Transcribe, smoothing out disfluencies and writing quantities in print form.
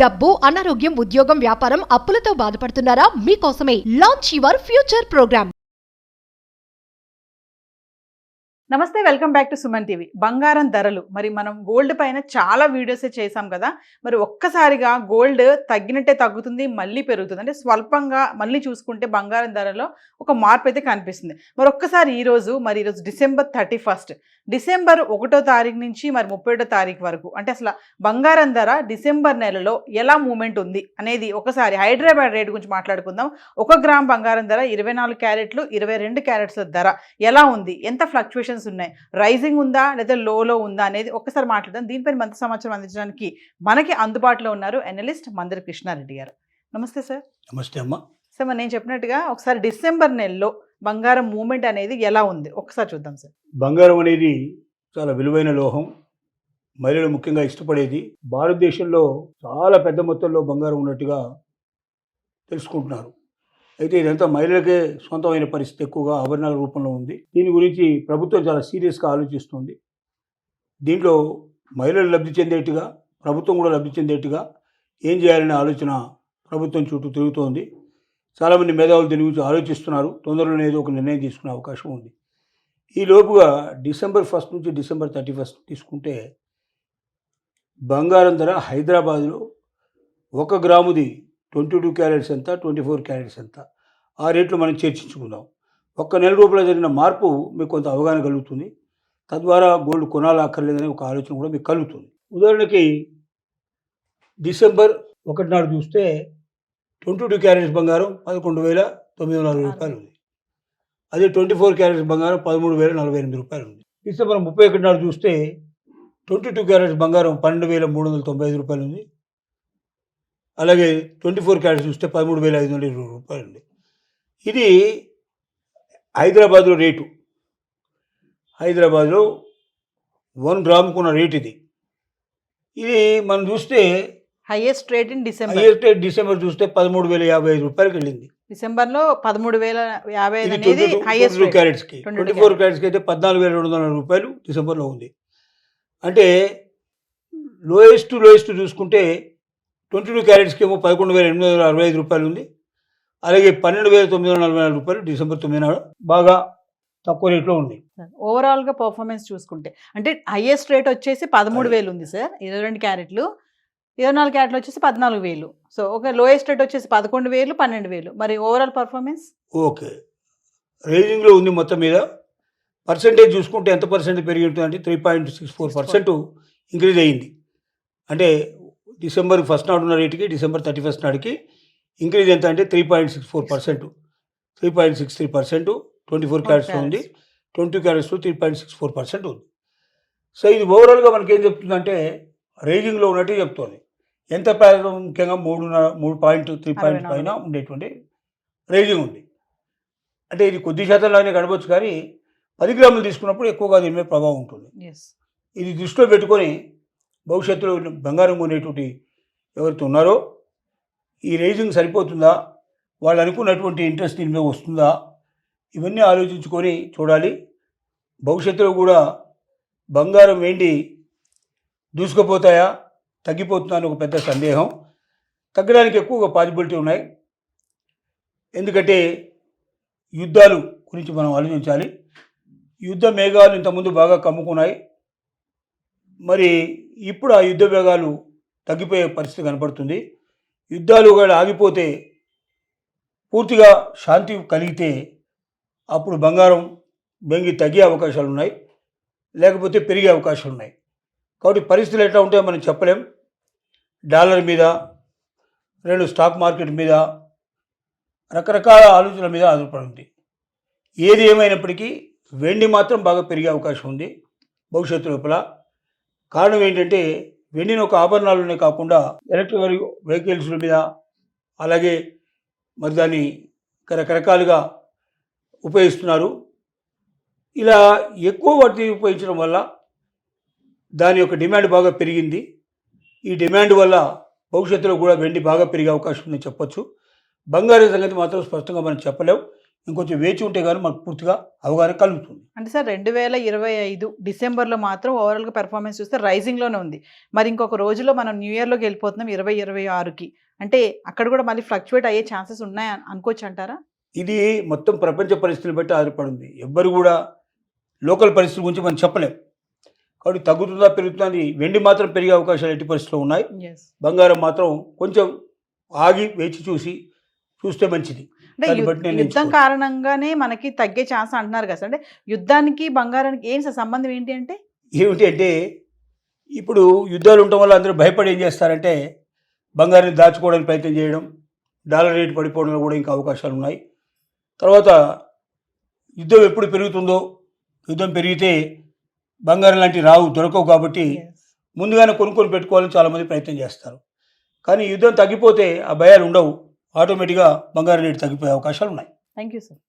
డబ్బు, అనారోగ్యం, ఉద్యోగం, వ్యాపారం, అప్పులతో బాధపడుతున్నారా? మీకోసమే లాంచ్ యువర్ ఫ్యూచర్ ప్రోగ్రామ్. నమస్తే, welcome back to Suman TV. బంగారం ధరలు మరి మనం గోల్డ్ పైన చాలా వీడియోసే చేసాం కదా. మరి ఒక్కసారిగా గోల్డ్ తగ్గినట్టే తగ్గుతుంది, మళ్ళీ పెరుగుతుంది. అంటే స్వల్పంగా మళ్ళీ చూసుకుంటే బంగారం ధరలో ఒక మార్పు అయితే కనిపిస్తుంది. మరి ఒక్కసారి ఈరోజు డిసెంబర్ 31, డిసెంబర్ 1వ తారీఖు నుంచి మరి 31వ తారీఖు వరకు అంటే అసలు బంగారం ధర డిసెంబర్ నెలలో ఎలా మూమెంట్ ఉంది అనేది ఒకసారి హైదరాబాద్ రేట్ గురించి మాట్లాడుకుందాం. 1 గ్రామ్ బంగారం ధర 24 క్యారెట్లు 22 క్యారెట్ల ధర ఎలా ఉంది, ఎంత ఫ్లక్చువేషన్స్ ఉన్నాయి, రైజింగ్ ఉందా లేదా లోలో ఉందా అనేది ఒకసారి మాట్లాడదాం. దీనిపైన మంచి సమాచారం అందించడానికి మనకి అందుబాటులో ఉన్నారు అనలిస్ట్ మందరి కృష్ణారెడ్డి గారు. నమస్తే సార్. నమస్తే అమ్మ. సార్, మరి నేను చెప్పినట్టుగా ఒకసారి డిసెంబర్ నెలలో బంగారం మూమెంట్ అనేది ఎలా ఉంది ఒకసారి చూద్దాం సార్. బంగారం అనేది చాలా విలువైన లోహం, మహిళలు ముఖ్యంగా ఇష్టపడేది. భారతదేశంలో చాలా పెద్ద మొత్తంలో బంగారం ఉన్నట్టుగా తెలుసుకుంటున్నారు. అయితే ఇదంతా మహిళలకే సొంతమైన పరిస్థితి, ఎక్కువగా ఆభరణాల రూపంలో ఉంది. దీని గురించి ప్రభుత్వం చాలా సీరియస్గా ఆలోచిస్తుంది. దీంట్లో మహిళలు లబ్ధి చెందేట్టుగా, ప్రభుత్వం కూడా లబ్ధి చెందేట్టుగా ఏం చేయాలనే ఆలోచన ప్రభుత్వం చుట్టూ తిరుగుతోంది. చాలామంది మేధావులు దీని గురించి ఆలోచిస్తున్నారు. తొందరలోనే ఏదో ఒక నిర్ణయం తీసుకునే అవకాశం ఉంది. ఈ లోపుగా డిసెంబర్ 1 నుంచి డిసెంబర్ 31 తీసుకుంటే బంగారం ధర హైదరాబాద్లో 1 గ్రాముది 22 క్యారెట్స్ ఎంత, 24 క్యారెట్స్ ఎంత, ఆ రేట్లు మనం చర్చించుకుందాం. ఒక్క నెల రూపాయలు జరిగిన మార్పు మీకు కొంత అవగాహన కలుగుతుంది. తద్వారా గోల్డ్ కొనాలా అక్కర్లేదనే ఒక ఆలోచన కూడా మీకు కలుగుతుంది. ఉదాహరణకి డిసెంబర్ 1 నాడు చూస్తే 22 క్యారెట్స్ బంగారం 11,940 రూపాయలు ఉంది. అదే 24 క్యారెట్స్ బంగారం 13,048 రూపాయలు ఉంది. డిసెంబర్ 31 నాడు చూస్తే 22 క్యారెట్స్ బంగారం 12,395 రూపాయలు ఉంది. అలాగే 24 క్యారెట్స్ చూస్తే 13,520 రూపాయలు ఉంది. ఇది హైదరాబాద్లో రేటు. హైదరాబాద్లో 1 గ్రాముకున్న రేటు ఇది. ఇది మనం చూస్తే highest rate in December. December చూస్తే 13,055 రూపాయలకి వెళ్ళింది. డిసెంబర్లో 13,055 అనేది హైయెస్ట్ 22 క్యారెట్స్కి. 24 క్యారెట్స్కి అయితే 14,200 రూపాయలు డిసెంబర్లో ఉంది. అంటే లోయెస్ట్ చూసుకుంటే 22 క్యారెట్స్కి ఏమో 11,865 రూపాయలు ఉంది. అలాగే 12,944 రూపాయలు డిసెంబర్ 9 నాడు బాగా తక్కువ రేట్లో ఉంది. ఓవరాల్గా పర్ఫార్మెన్స్ చూసుకుంటే అంటే హైయెస్ట్ రేట్ వచ్చేసి 13,000 ఉంది సార్. 22 క్యారెట్లు, 24 క్యారెట్లు వచ్చేసి 14,000. సో ఒక లోయెస్ట్ రేట్ వచ్చేసి 11,000, 12,000. మరి ఓవరాల్ పర్ఫార్మెన్స్ ఓకే రేంజింగ్లో ఉంది. మొత్తం మీద పర్సెంటేజ్ చూసుకుంటే ఎంత పర్సెంటేజ్ పెరిగి ఉంటుందంటే 3.64% ఇంక్రీజ్ అయ్యింది. అంటే డిసెంబర్ 1 నాడు ఉన్న రేటుకి డిసెంబర్ 31 నాటికి ఇంక్రీజ్ ఎంత అంటే 3.64%, 3.63%. 24 క్యారెట్స్లో ఉంది, 20 క్యారెట్స్లో 3.64% ఉంది. సో ఇది ఓవరాల్గా మనకి ఏం చెప్తుందంటే రేంజింగ్లో ఉన్నట్టు చెప్తుంది. ఎంత ప్రాంతం ముఖ్యంగా 3.3 పైన ఉండేటువంటి రేంజింగ్ ఉంది. అంటే ఇది కొద్ది శాతంలానే గడవచ్చు, కానీ 10 గ్రాములు తీసుకున్నప్పుడు ఎక్కువగా దీని మీద ప్రభావం ఉంటుంది. ఇది దృష్టిలో పెట్టుకొని భవిష్యత్తులో బంగారం కొనేటువంటి ఎవరైతే ఉన్నారో ఈ రేంజింగ్ సరిపోతుందా, వాళ్ళు అనుకున్నటువంటి ఇంట్రెస్ట్ దీని మీద వస్తుందా, ఇవన్నీ ఆలోచించుకొని చూడాలి. భవిష్యత్తులో కూడా బంగారం ఏంటి దూసుకుపోతాయా, తగ్గిపోతుందా అని ఒక పెద్ద సందేహం. తగ్గడానికి ఎక్కువగా పాసిబిలిటీ ఉన్నాయి. ఎందుకంటే యుద్ధాలు గురించి మనం ఆలోచించాలి. యుద్ధ మేఘాలు ఇంతకుముందు బాగా కమ్ముకున్నాయి. మరి ఇప్పుడు ఆ యుద్ధ వేగాలు తగ్గిపోయే పరిస్థితి కనపడుతుంది. యుద్ధాలు కూడా ఆగిపోతే, పూర్తిగా శాంతి కలిగితే అప్పుడు బంగారం బెంగి తగ్గే అవకాశాలు ఉన్నాయి, లేకపోతే పెరిగే అవకాశాలు ఉన్నాయి. కాబట్టి పరిస్థితులు ఎట్లా ఉంటాయో మనం చెప్పలేం. డాలర్ మీద, 2 స్టాక్ మార్కెట్ మీద, రకరకాల ఆలోచనల మీద ఆధారపడింది. ఏది ఏమైనప్పటికీ వెండి మాత్రం బాగా పెరిగే అవకాశం ఉంది భవిష్యత్తు లోపల. కారణం ఏంటంటే వెండిని ఒక ఆభరణాలనే కాకుండా ఎలక్ట్రిక్ వెహికల్స్ మీద, అలాగే మరి దాన్ని రకరకాలుగా ఉపయోగిస్తున్నారు. ఇలా ఎక్కువ వాటిని ఉపయోగించడం వల్ల దాని యొక్క డిమాండ్ బాగా పెరిగింది. ఈ డిమాండ్ వల్ల భవిష్యత్తులో కూడా వెండి బాగా పెరిగే అవకాశం ఉందని చెప్పొచ్చు. బంగారం సంగతి మాత్రం స్పష్టంగా మనం చెప్పలేం. ఇంకొంచెం వేచి ఉంటే కానీ మనకు పూర్తిగా అవగాహన కలుగుతుంది. అంటే సార్ 2025 డిసెంబర్లో మాత్రం ఓవరాల్గా పెర్ఫార్మెన్స్ చూస్తే రైజింగ్లోనే ఉంది. మరి ఇంకొక రోజులో మనం న్యూ ఇయర్లోకి వెళ్ళిపోతున్నాం 2026కి. అంటే అక్కడ కూడా మళ్ళీ ఫ్లక్చువేట్ అయ్యే ఛాన్సెస్ ఉన్నాయి అనుకోవచ్చు అంటారా? ఇది మొత్తం ప్రపంచ పరిస్థితులను బట్టి ఆధారపడింది. ఎవ్వరు కూడా లోకల్ పరిస్థితుల గురించి మనం చెప్పలేం. కాబట్టి తగ్గుతుందా పెరుగుతుందా అని వెండి మాత్రం పెరిగే అవకాశాలు ఎట్టి పరిస్థితుల్లో ఉన్నాయి. బంగారం మాత్రం కొంచెం ఆగి వేచి చూస్తే మంచిది. అంటే దాన్ని బట్టి నేను యుద్ధం ఎంచుకోను. కారణంగానే మనకి తగ్గే ఛాన్స్ అంటున్నారు కదా సార్. అంటే యుద్ధానికి బంగారానికి ఏం సార్ సంబంధం ఏంటి అంటే? ఏమిటి అంటే ఇప్పుడు యుద్ధాలు ఉండటం వల్ల అందరూ భయపడి ఏం చేస్తారంటే బంగారాన్ని దాచుకోవడానికి ప్రయత్నం చేయడం, డాలర్ రేటు పడిపోవడంలో కూడా ఇంకా అవకాశాలు ఉన్నాయి. తర్వాత యుద్ధం ఎప్పుడు పెరుగుతుందో, యుద్ధం పెరిగితే బంగారం లాంటివి దొరకవు కాబట్టి ముందుగానే కొనుక్కొని పెట్టుకోవాలని చాలామంది ప్రయత్నం చేస్తారు. కానీ యుద్ధం తగ్గిపోతే ఆ భయాలు ఉండవు, ఆటోమేటిక్గా బంగారం రేటు తగ్గిపోయే అవకాశాలు ఉన్నాయి. Thank you sir.